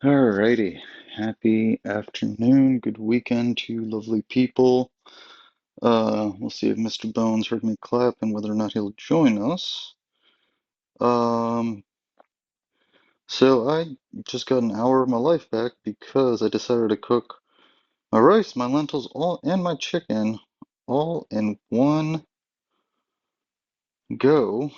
Alrighty. Happy afternoon. Good weekend to you lovely people. We'll see if Mr. Bones heard me clap and whether or not he'll join us. Um, so I just got an hour of my life back because I decided to cook my rice, my lentils, all and my chicken all in one go.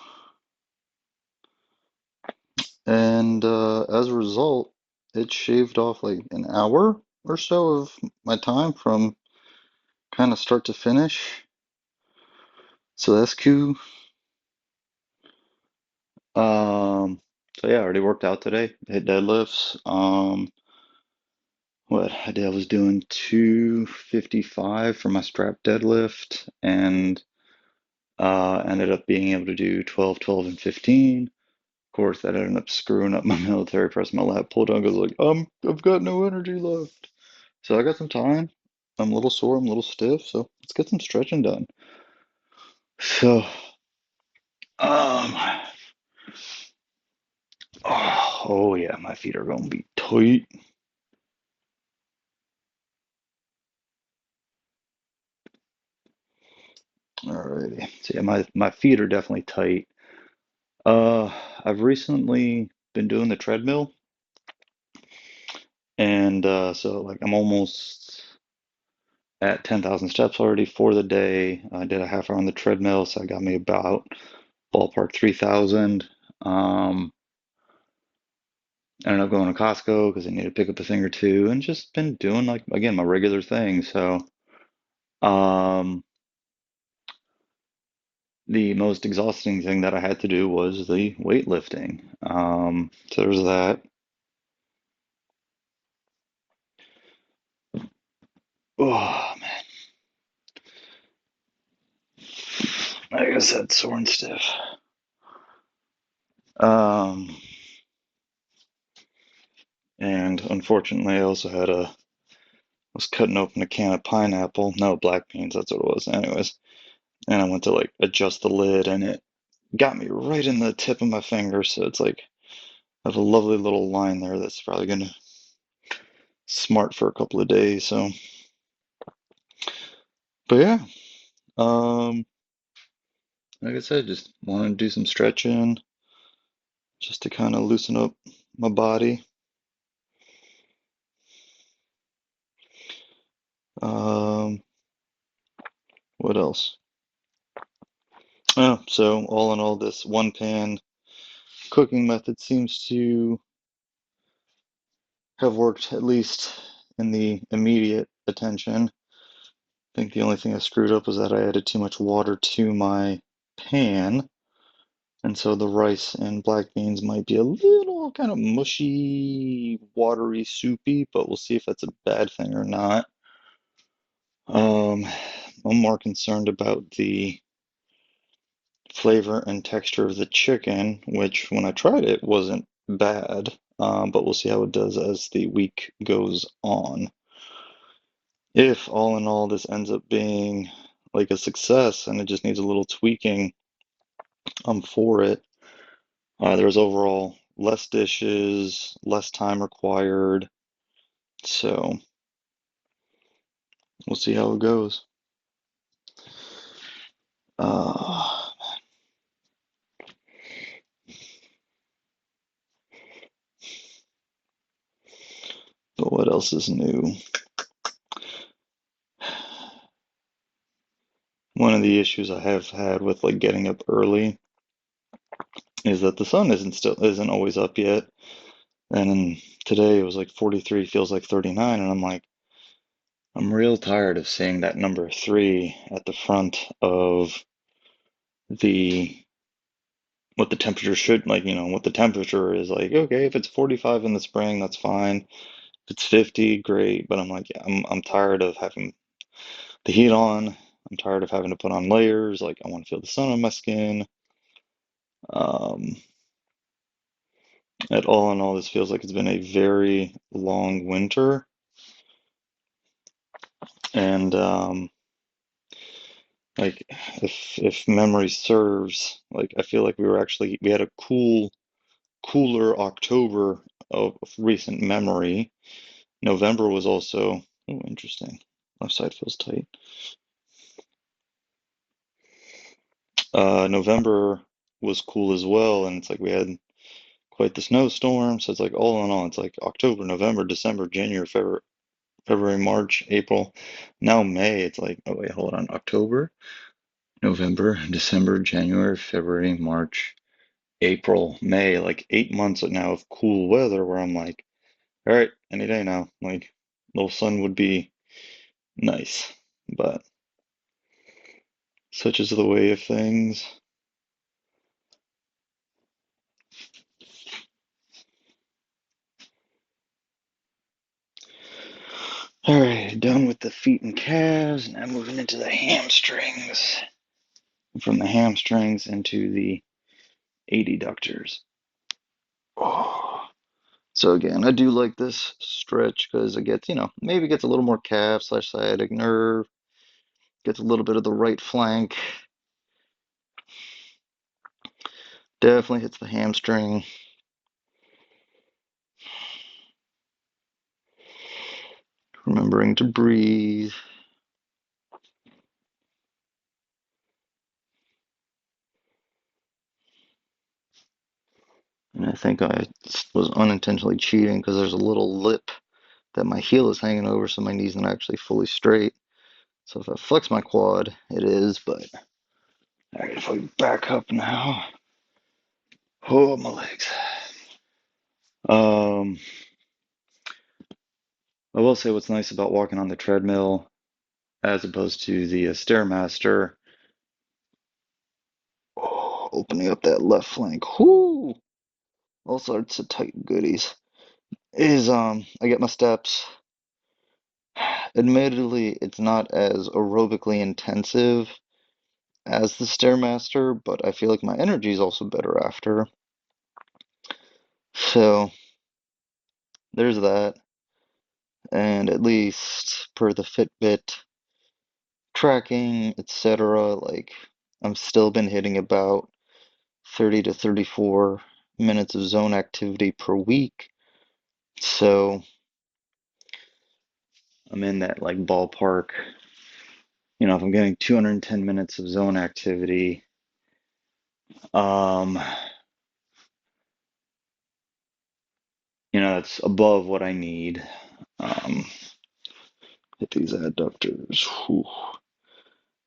And as a result, it shaved off like an hour or so of my time from kind of start to finish. So that's cool. Um, so yeah, I already worked out today. Hit deadlifts. What I did, I was doing 255 for my strap deadlift, and ended up being able to do 12, 12, and 15. Of course, that ended up screwing up my military press. My lat pull down goes like, I've got no energy left. So I got some time. I'm a little sore. I'm a little stiff. So let's get some stretching done. So, um, oh yeah, my feet are gonna be tight. Alrighty. So yeah, my feet are definitely tight. Uh, I've recently been doing the treadmill, and so like I'm almost at 10,000 steps already for the day. I did a half hour on the treadmill, so I got me about ballpark 3,000. I ended up going to Costco because I need to pick up a thing or two, and just been doing like again my regular thing. So, um, the most exhausting thing that I had to do was the weightlifting. So there's that. Oh, like I said, sore and stiff. Um, and unfortunately, I also was cutting open a can of pineapple. No, black beans, that's what it was. Anyways, and I went to like adjust the lid, and it got me right in the tip of my finger. So it's like I have a lovely little line there that's probably gonna smart for a couple of days. So, but yeah, um, like I said, just want to do some stretching just to kind of loosen up my body. Um, what else? Oh, so all in all, this one pan cooking method seems to have worked at least in the immediate attention. I think the only thing I screwed up was that I added too much water to my pan, and so the rice and black beans might be a little kind of mushy, watery, soupy, but we'll see if that's a bad thing or not. Um, I'm more concerned about the flavor and texture of the chicken, which when I tried it wasn't bad, but we'll see how it does as the week goes on. If all in all this ends up being like a success and it just needs a little tweaking, I'm for it. There's overall less dishes, less time required, so we'll see how it goes. Uh, but what else is new? One of the issues I have had with like getting up early is that the sun isn't always up yet. And then today it was like 43, feels like 39, and I'm like, I'm real tired of seeing that number three at the front of the what the temperature should like, what the temperature is like. Okay, if it's 45 in the spring, that's fine. If it's 50, great. But I'm like, yeah, I'm tired of having the heat on. I'm tired of having to put on layers. Like, I want to feel the sun on my skin. Um, at all in all, this feels like it's been a very long winter. And like if memory serves, like I feel like we had a cooler October of recent memory, November was also, oh, interesting. Left side feels tight. November was cool as well, and it's like we had quite the snowstorm. So it's like all in all, it's like October, November, December, January, February, March, April. Now May, it's like, oh wait, hold on. October, November, December, January, February, March, April, May, like 8 months now of cool weather where I'm like, all right, any day now. Like, little sun would be nice. But such is the way of things. All right, done with the feet and calves. Now moving into the hamstrings. From the hamstrings into the adductors. Oh. So again, I do like this stretch because it gets, maybe gets a little more calf slash sciatic nerve, gets a little bit of the right flank. Definitely hits the hamstring. Remembering to breathe. And I think I was unintentionally cheating because there's a little lip that my heel is hanging over, so my knee's not actually fully straight. So if I flex my quad, it is, but all right, if I back up now. Oh, my legs. Um, I will say what's nice about walking on the treadmill as opposed to the Stairmaster. Oh, opening up that left flank. Whoo! All sorts of tight goodies. Is I get my steps. Admittedly, it's not as aerobically intensive as the Stairmaster, but I feel like my energy is also better after. So there's that. And at least per the Fitbit tracking, etc., like I'm still been hitting about 30 to 34 minutes of zone activity per week. So I'm in that like ballpark. If I'm getting 210 minutes of zone activity, um, that's above what I need. Um, hit these adductors. Whew.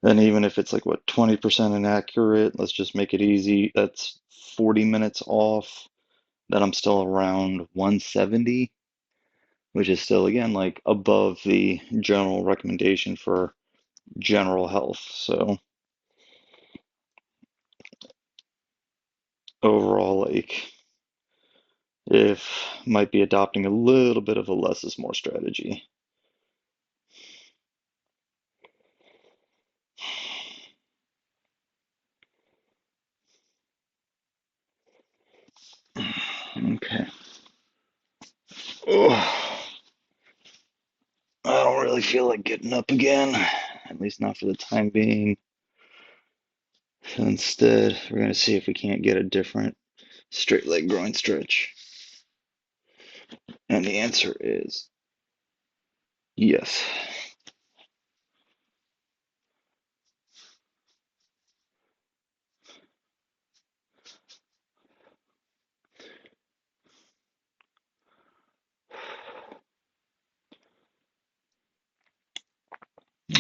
And even if it's like what 20% inaccurate, let's just make it easy. That's 40 minutes off. That I'm still around 170, which is still again like above the general recommendation for general health. So overall, like if might be adopting a little bit of a less is more strategy. Okay. Oh, I don't really feel like getting up again, at least not for the time being. So instead, we're going to see if we can't get a different straight leg groin stretch. And the answer is yes.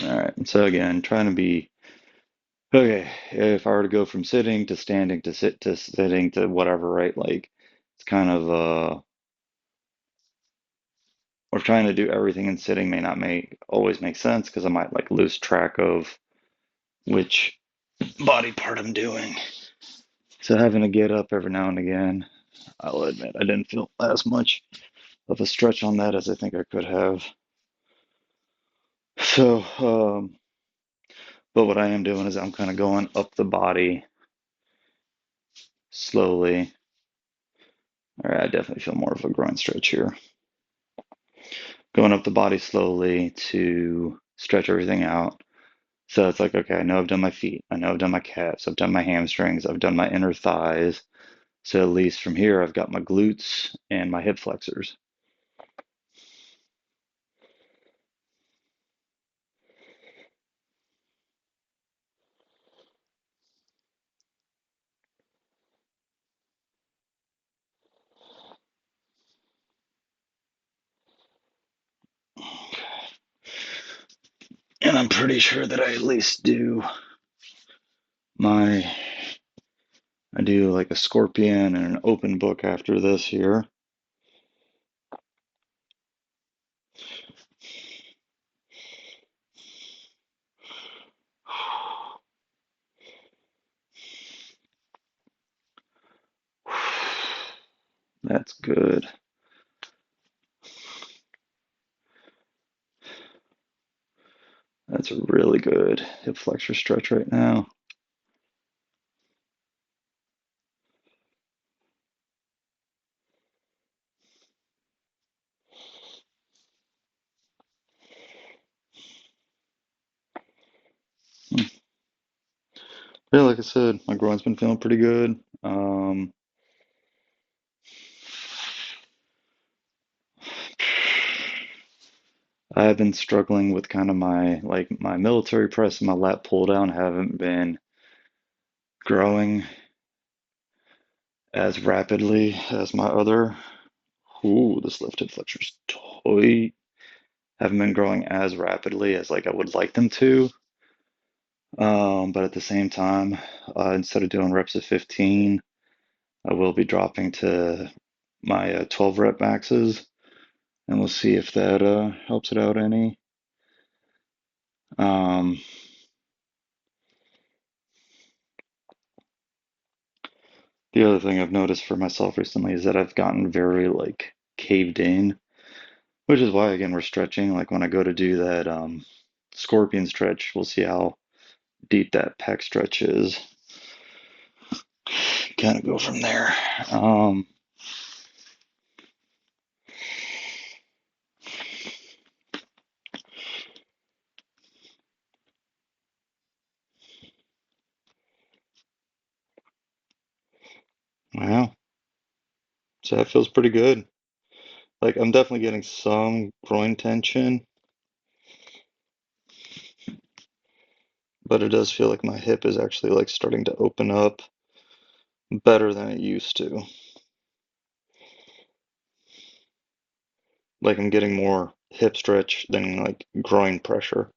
All right. So again, trying to be okay. If I were to go from sitting to standing to sit to sitting to whatever, right? Like it's kind of or trying to do everything in sitting may not make always make sense because I might like lose track of which body part I'm doing. So having to get up every now and again, I'll admit I didn't feel as much of a stretch on that as I think I could have. So, but what I am doing is I'm kind of going up the body slowly. All right, I definitely feel more of a groin stretch here. Going up the body slowly to stretch everything out. So it's like, okay, I know I've done my feet. I know I've done my calves. I've done my hamstrings. I've done my inner thighs. So at least from here, I've got my glutes and my hip flexors. And I'm pretty sure that I at least do my, I do like a scorpion and an open book after this here. That's good. That's a really good hip flexor stretch right now. Yeah, like I said, my groin's been feeling pretty good. I've been struggling with kind of my military press and my lat pull down haven't been growing as rapidly as my other. Ooh, this left hip flexor's tight. Haven't been growing as rapidly as like I would like them to. But at the same time, instead of doing reps of 15, I will be dropping to my 12 rep maxes, and we'll see if that helps it out any. Um, the other thing I've noticed for myself recently is that I've gotten very like caved in, which is why again we're stretching. Like when I go to do that scorpion stretch, we'll see how deep that pec stretch is. Kind of go from there. Um, wow, so that feels pretty good. Like I'm definitely getting some groin tension, but it does feel like my hip is actually like starting to open up better than it used to. Like I'm getting more hip stretch than like groin pressure.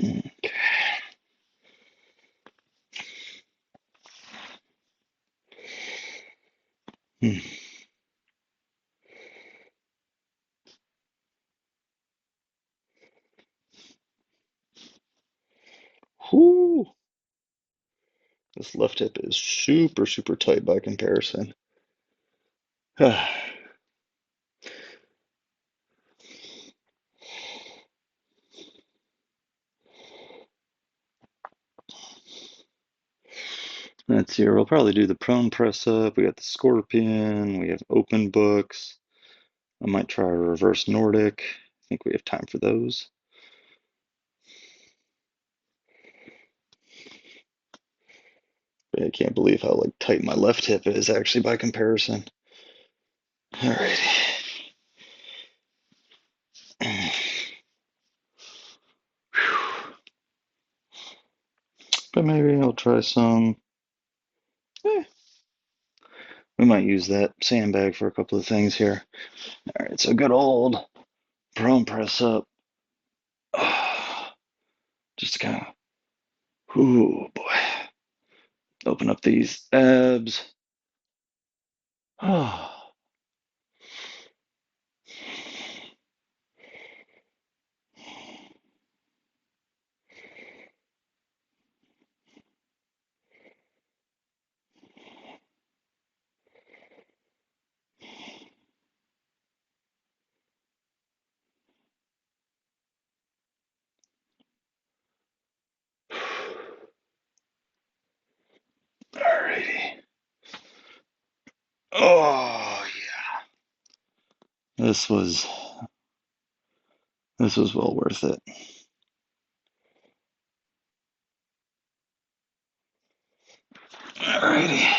Okay. Hmm. Whew. This left hip is super, super tight by comparison. Let's see here. We'll probably do the prone press up. We got the scorpion. We have open books. I might try a reverse Nordic. I think we have time for those. But I can't believe how like tight my left hip is actually by comparison. Alrighty. But maybe I'll try some. Eh, we might use that sandbag for a couple of things here. Alright, so good old prone press up. Just kind of, ooh boy. Open up these abs. Alrighty. Oh, yeah. this was well worth it. Alrighty.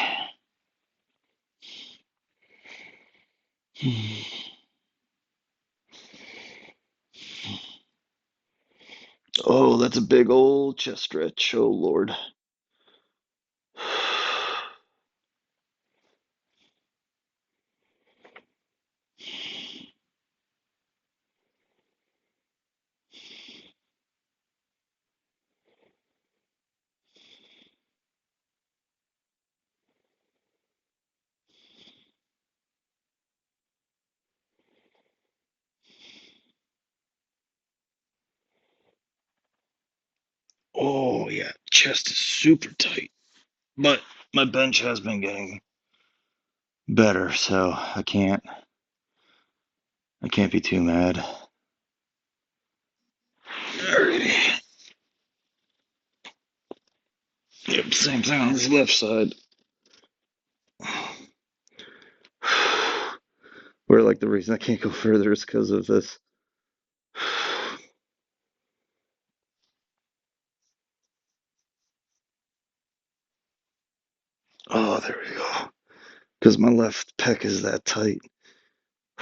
Oh, that's a big old chest stretch. Oh Lord. Oh yeah, chest is super tight. But my bench has been getting better, so I can't be too mad. Alrighty. Yep, same thing on this left side. Where like the reason I can't go further is because of this. Oh, there we go. Because my left pec is that tight.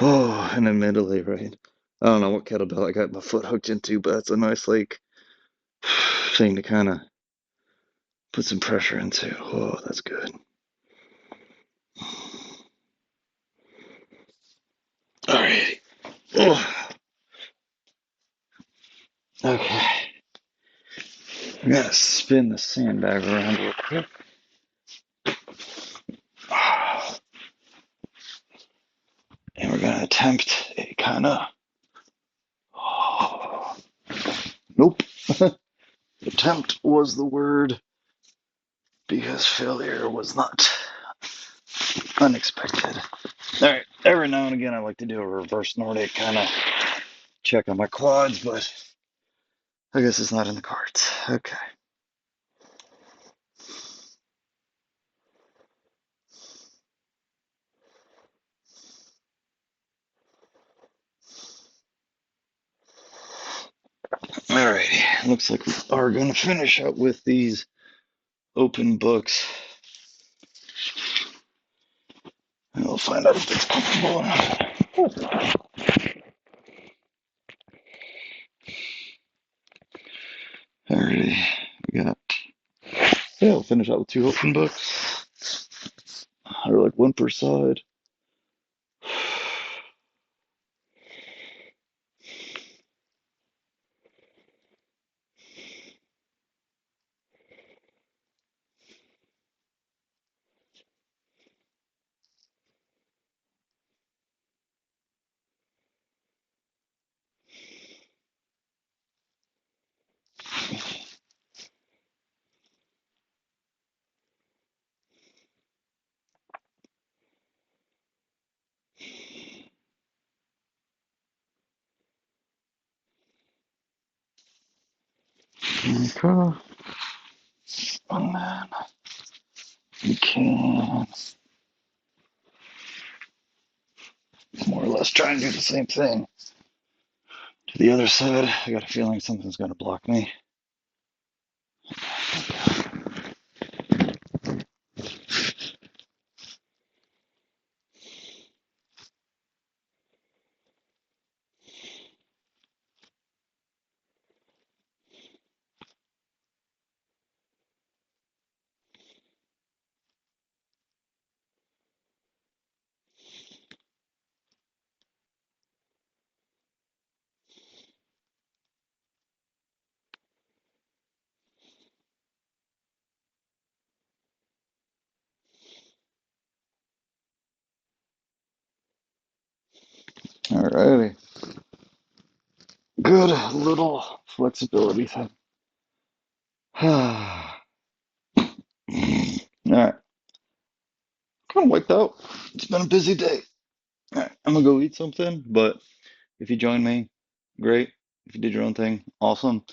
Oh, and admittedly, right? I don't know what kettlebell I got my foot hooked into, but that's a nice like thing to kind of put some pressure into. Oh, that's good. All right. Oh, okay. I'm gonna spin the sandbag around real quick. And we're gonna attempt a kind of. Oh, nope. Attempt was the word because failure was not unexpected. All right. Every now and again, I like to do a reverse Nordic kind of check on my quads, but I guess it's not in the cards. Okay. Alrighty. Looks like we are going to finish up with these open books. And we'll find out if it's comfortable or not. Alrighty. We got. Yeah, we'll finish out with two open books. Or like one per side. Okay. And then we can more or less try and do the same thing to the other side. I got a feeling something's going to block me. Alrighty. Good little flexibility thing. Alright. Kind of wiped out. It's been a busy day. Alright, I'm gonna go eat something, but if you join me, great. If you did your own thing, awesome.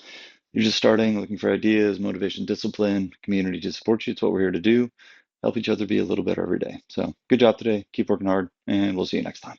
You're just starting, looking for ideas, motivation, discipline, community to support you. It's what we're here to do. Help each other be a little better every day. So good job today. Keep working hard, and we'll see you next time.